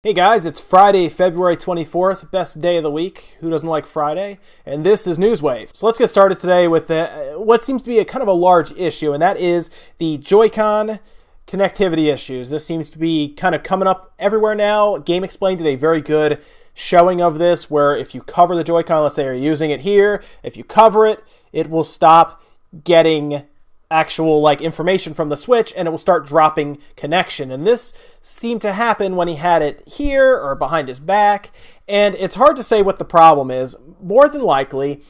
Hey guys, it's Friday, February 24th, best day of the week. Who doesn't like Friday? And this is Newswave. So let's get started today with what seems to be a kind of a large issue, and that is the Joy-Con connectivity issues. This seems to be kind of coming up everywhere now. Game Explained did a very good showing of this, where if you cover the Joy-Con, let's say you're using it here, if you cover it, it will stop getting actual information from the Switch, and it will start dropping connection. And this seemed to happen when he had it here or behind his back, and it's hard to say what the problem is. More than likely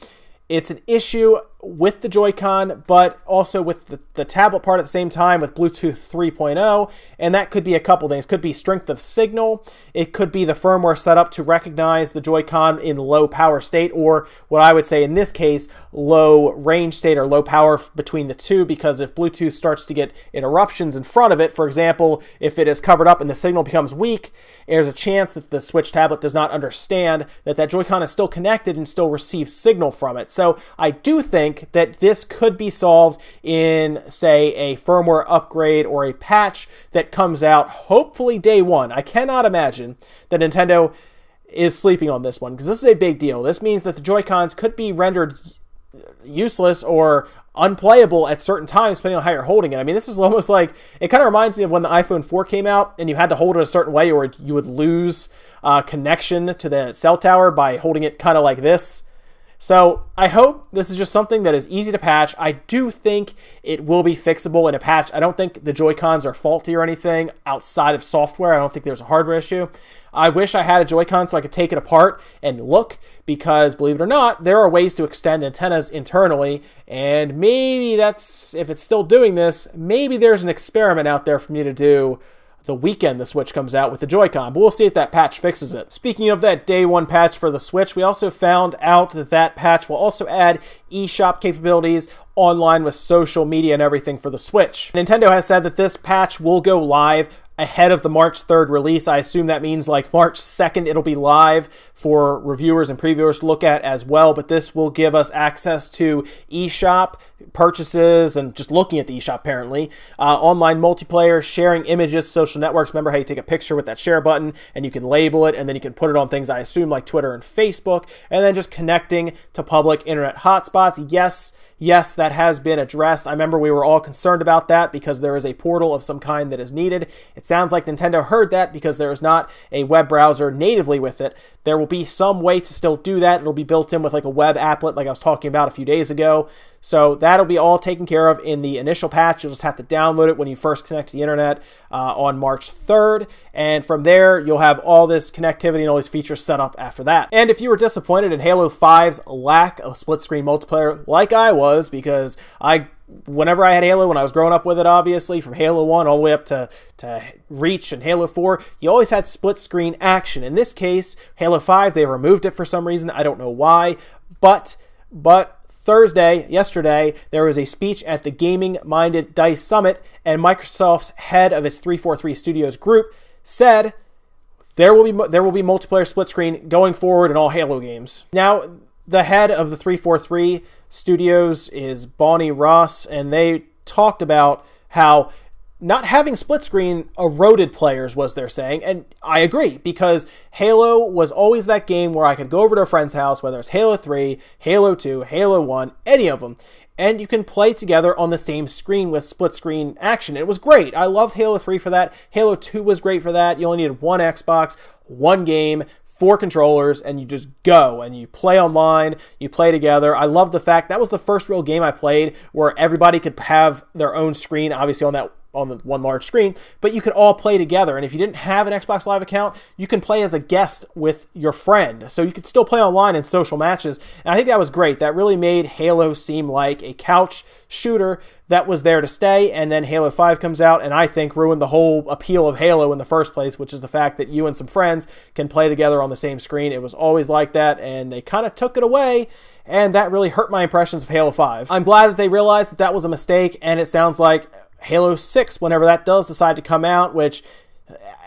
it's an issue with the Joy-Con, but also with the tablet part at the same time with Bluetooth 3.0, and that could be a couple things. Could be strength of signal, it could be the firmware set up to recognize the Joy-Con in low power state, or what I would say in this case, low range state or low power between the two, because if Bluetooth starts to get interruptions in front of it, for example, if it is covered up and the signal becomes weak, there's a chance that the Switch tablet does not understand that Joy-Con is still connected and still receives signal from it. So I do think that this could be solved in, say, a firmware upgrade or a patch that comes out hopefully day one. I cannot imagine that Nintendo is sleeping on this one, because this is a big deal. This means that the Joy-Cons could be rendered useless or unplayable at certain times depending on how you're holding it. I mean, this is almost like, it kind of reminds me of when the iPhone 4 came out and you had to hold it a certain way or you would lose connection to the cell tower by holding it kind of like this. So I hope this is just something that is easy to patch. I do think it will be fixable in a patch. I don't think the Joy-Cons are faulty or anything outside of software. I don't think there's a hardware issue. I wish I had a Joy-Con so I could take it apart and look, because believe it or not, there are ways to extend antennas internally, and maybe that's, if it's still doing this, maybe there's an experiment out there for me to do the weekend the Switch comes out with the Joy-Con, but we'll see if that patch fixes it. Speaking of that day one patch for the Switch, we also found out that patch will also add eShop capabilities online with social media and everything for the Switch. Nintendo has said that this patch will go live ahead of the March 3rd release. I assume that means like March 2nd it'll be live for reviewers and previewers to look at as well, but this will give us access to eShop purchases and just looking at the eShop apparently, online multiplayer, sharing images, social networks. Remember how you take a picture with that share button and you can label it and then you can put it on things I assume like Twitter and Facebook, and then just connecting to public internet hotspots. Yes, that has been addressed. I remember we were all concerned about that because there is a portal of some kind that is needed. It sounds like Nintendo heard that because there is not a web browser natively with it. There will be some way to still do that. It'll be built in with like a web applet like I was talking about a few days ago. So that'll be all taken care of in the initial patch. You'll just have to download it when you first connect to the internet on March 3rd. And from there, you'll have all this connectivity and all these features set up after that. And if you were disappointed in Halo 5's lack of split-screen multiplayer, like I was, because whenever I had Halo, when I was growing up with it, obviously, from Halo 1 all the way up to Reach and Halo 4, you always had split-screen action. In this case, Halo 5, they removed it for some reason. I don't know why, but yesterday, there was a speech at the Gaming Minded DICE Summit, and Microsoft's head of its 343 Studios group said there will be multiplayer split screen going forward in all Halo games. Now, the head of the 343 Studios is Bonnie Ross, and they talked about how not having split screen eroded players, was their saying, and I agree, because Halo was always that game where I could go over to a friend's house, whether it's Halo 3, Halo 2, Halo 1, any of them, and you can play together on the same screen with split screen action. It was great. I loved Halo 3 for that. Halo 2 was great for that. You only needed one Xbox, one game, 4 controllers, and you just go and you play online, you play together. I love the fact that was the first real game I played where everybody could have their own screen, obviously on the one large screen, but you could all play together. And if you didn't have an Xbox Live account, you can play as a guest with your friend. So you could still play online in social matches. And I think that was great. That really made Halo seem like a couch shooter that was there to stay. And then Halo 5 comes out and I think ruined the whole appeal of Halo in the first place, which is the fact that you and some friends can play together on the same screen. It was always like that, and they kind of took it away, and that really hurt my impressions of Halo 5. I'm glad that they realized that was a mistake, and it sounds like Halo 6, whenever that does decide to come out, which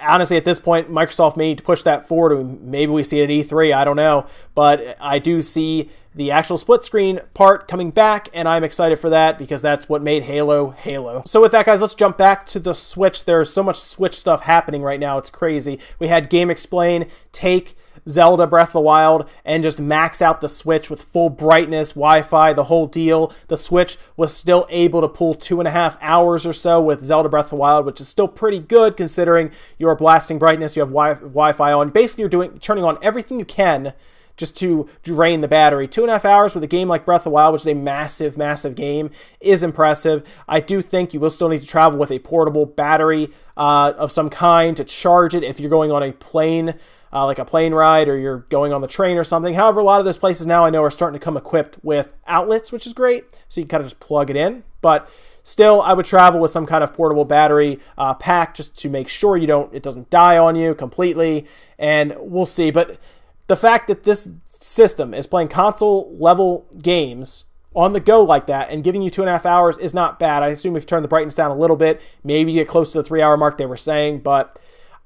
Honestly, at this point, Microsoft may need to push that forward. Maybe we see it at E3, I don't know. But I do see the actual split screen part coming back, and I'm excited for that because that's what made Halo Halo. So with that, guys, let's jump back to the Switch. There's so much Switch stuff happening right now. It's crazy. We had Game Explain take Zelda Breath of the Wild and just max out the Switch with full brightness, Wi-Fi, the whole deal. The Switch was still able to pull 2.5 hours or so with Zelda Breath of the Wild, which is still pretty good considering you're blasting brightness, you have Wi-Fi on. Basically, you're turning on everything you can just to drain the battery. 2.5 hours with a game like Breath of the Wild, which is a massive, massive game, is impressive. I do think you will still need to travel with a portable battery of some kind to charge it if you're going on a plane, like a plane ride, or you're going on the train or something. However, a lot of those places now I know are starting to come equipped with outlets, which is great. So you can kind of just plug it in. But still, I would travel with some kind of portable battery pack just to make sure it doesn't die on you completely. And we'll see. But the fact that this system is playing console level games on the go like that and giving you 2.5 hours is not bad. I assume we've turned the brightness down a little bit. Maybe get close to the 3-hour mark they were saying, but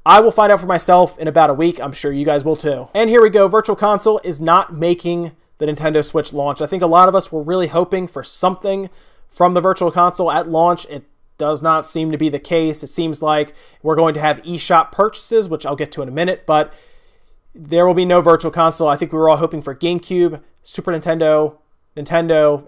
I will find out for myself in about a week. I'm sure you guys will too. And here we go. Virtual Console is not making the Nintendo Switch launch. I think a lot of us were really hoping for something from the Virtual Console at launch. It does not seem to be the case. It seems like we're going to have eShop purchases, which I'll get to in a minute, but there will be no Virtual Console. I think we were all hoping for GameCube, Super Nintendo,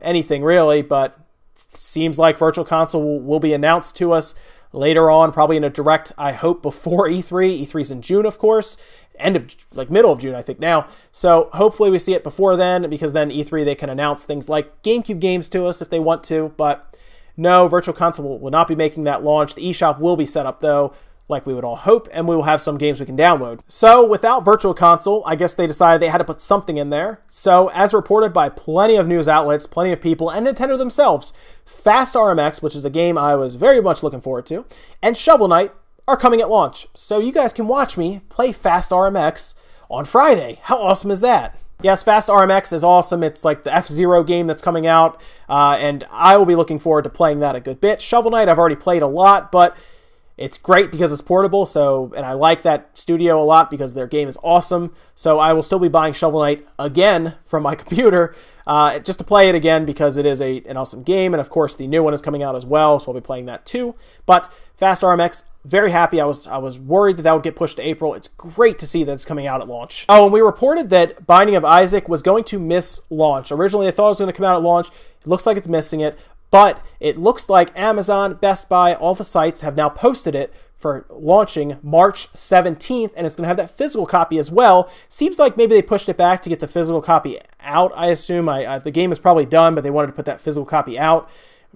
anything really, but seems like Virtual Console will be announced to us later on, probably in a direct, I hope, before E3. E3's in June, of course. Middle of June, I think now. So hopefully we see it before then, because then E3, they can announce things like GameCube games to us if they want to. But no, Virtual Console will not be making that launch. The eShop will be set up, though, like we would all hope, and we will have some games we can download. So without Virtual Console, I guess they decided they had to put something in there. So as reported by plenty of news outlets, plenty of people, and Nintendo themselves, Fast RMX, which is a game I was very much looking forward to, and Shovel Knight are coming at launch. So you guys can watch me play Fast RMX on Friday. How awesome is that? Yes, Fast RMX is awesome. It's like the F-Zero game that's coming out, and I will be looking forward to playing that a good bit. Shovel Knight I've already played a lot, but it's great because it's portable, and I like that studio a lot because their game is awesome. So I will still be buying Shovel Knight again from my computer just to play it again because it is an awesome game. And of course, the new one is coming out as well, so I'll be playing that too. But Fast RMX, very happy. I was worried that would get pushed to April. It's great to see that it's coming out at launch. Oh, and we reported that Binding of Isaac was going to miss launch. Originally, I thought it was going to come out at launch. It looks like it's missing it. But it looks like Amazon, Best Buy, all the sites have now posted it for launching March 17th, and it's going to have that physical copy as well. Seems like maybe they pushed it back to get the physical copy out, I assume. The game is probably done, but they wanted to put that physical copy out.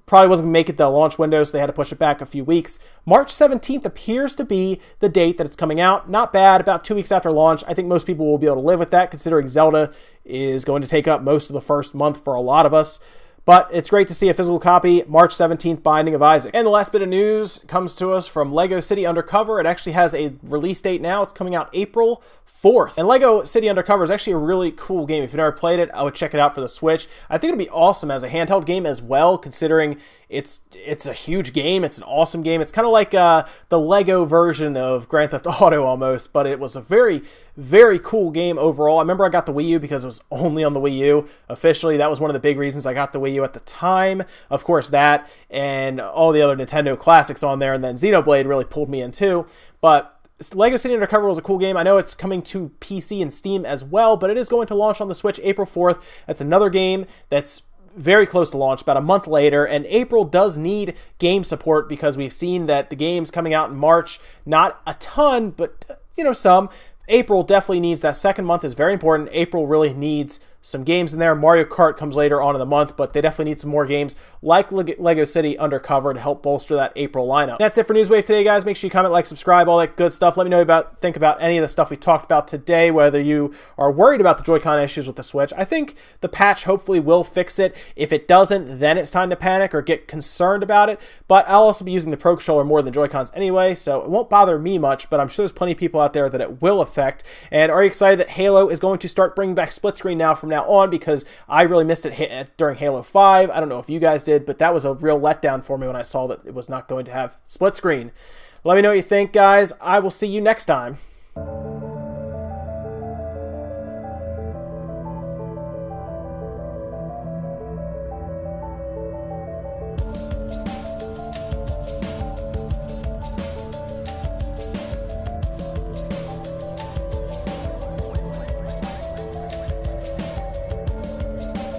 Probably wasn't going to make it the launch window, so they had to push it back a few weeks. March 17th appears to be the date that it's coming out. Not bad, about 2 weeks after launch. I think most people will be able to live with that, considering Zelda is going to take up most of the first month for a lot of us. But it's great to see a physical copy, March 17th, Binding of Isaac. And the last bit of news comes to us from Lego City Undercover. It actually has a release date now. It's coming out April 4th. And Lego City Undercover is actually a really cool game. If you've never played it, I would check it out for the Switch. I think it'd be awesome as a handheld game as well, considering it's a huge game. It's an awesome game. It's kind of like the Lego version of Grand Theft Auto almost, but it was a very, very cool game overall. I remember I got the Wii U because it was only on the Wii U. Officially, that was one of the big reasons I got the Wii U at the time. Of course, that and all the other Nintendo classics on there, and then Xenoblade really pulled me in too. But Lego City Undercover was a cool game. I know it's coming to PC and Steam as well, but it is going to launch on the Switch April 4th. That's another game that's very close to launch, about a month later, and April does need game support because we've seen that the game's coming out in March, not a ton, but some. April definitely needs that second month is very important. April really needs some games in there. Mario Kart comes later on in the month, but they definitely need some more games like Lego City Undercover to help bolster that April lineup. That's it for Newswave today, guys. Make sure you comment, like, subscribe, all that good stuff. Let me know think about any of the stuff we talked about today, whether you are worried about the Joy-Con issues with the Switch. I think the patch hopefully will fix it. If it doesn't, then it's time to panic or get concerned about it. But I'll also be using the Pro Controller more than Joy-Cons anyway, so it won't bother me much, but I'm sure there's plenty of people out there that it will affect. And are you excited that Halo is going to start bringing back split screen now from now on, because I really missed it during Halo 5. I don't know if you guys did, but that was a real letdown for me when I saw that it was not going to have split screen. Let me know what you think, guys. I will see you next time.